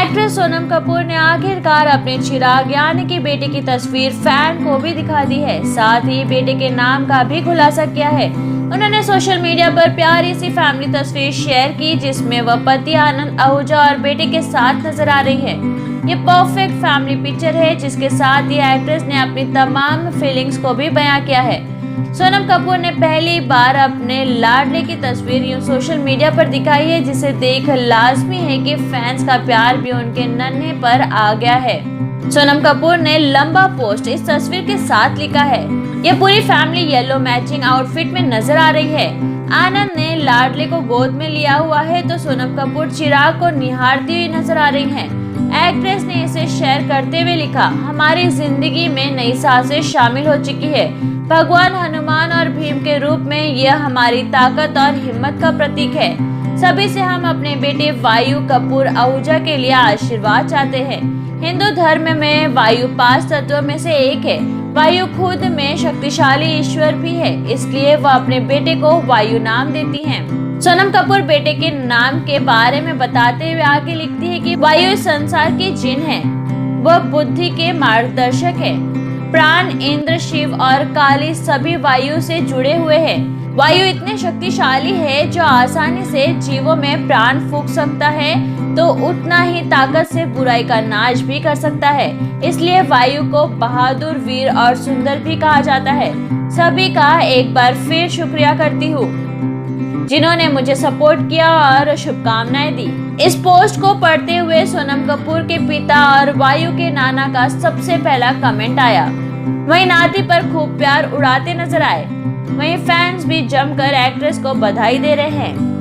Actress Sonam Kapoor ने आखिरकार अपने चिराग यानी कि बेटे की तस्वीर फैन को भी दिखा दी है। साथ ही बेटे के नाम का भी खुलासा किया है। उन्होंने सोशल मीडिया पर प्यारी सी फैमिली तस्वीर शेयर की जिसमें वह पति आनंद आहूजा और बेटे के साथ नजर आ रही है। ये परफेक्ट फैमिली पिक्चर है जिसके साथ ही एक्ट्रेस ने अपनी तमाम फीलिंग्स को भी बयां किया है। सोनम कपूर ने पहली बार अपने लाडले की तस्वीर यूं सोशल मीडिया पर दिखाई है जिसे देख लाजमी है कि फैंस का प्यार भी उनके नन्हे पर आ गया है। सोनम कपूर ने लंबा पोस्ट इस तस्वीर के साथ लिखा है। यह पूरी फैमिली येलो मैचिंग आउटफिट में नजर आ रही है। आनंद ने लाडले को गोद में लिया हुआ है तो सोनम कपूर चिराग को निहारती हुई नजर आ रही हैं। एक्ट्रेस ने इसे शेयर करते हुए लिखा, हमारी जिंदगी में नई सांसें शामिल हो चुकी है। भगवान हनुमान और भीम के रूप में यह हमारी ताकत और हिम्मत का प्रतीक है। सभी से हम अपने बेटे वायु कपूर आहूजा के लिए आशीर्वाद चाहते हैं। हिंदू धर्म में वायु 5 तत्वों में से एक है। वायु खुद में शक्तिशाली ईश्वर भी है, इसलिए वह अपने बेटे को वायु नाम देती हैं। सोनम कपूर बेटे के नाम के बारे में बताते हुए आगे लिखती है कि वायु इस संसार की जिन है, वह बुद्धि के मार्गदर्शक है। प्राण, इंद्र, शिव और काली सभी वायु से जुड़े हुए हैं। वायु इतने शक्तिशाली है जो आसानी से जीवों में प्राण फूंक सकता है तो उतना ही ताकत से बुराई का नाश भी कर सकता है। इसलिए वायु को बहादुर, वीर और सुंदर भी कहा जाता है। सभी का एक बार फिर शुक्रिया करती हूँ जिन्होंने मुझे सपोर्ट किया और शुभकामनाएं दी। इस पोस्ट को पढ़ते हुए सोनम कपूर के पिता और वायु के नाना का सबसे पहला कमेंट आया। वहीं नाती पर खूब प्यार उड़ाते नजर आए। वहीं फैंस भी जमकर एक्ट्रेस को बधाई दे रहे हैं।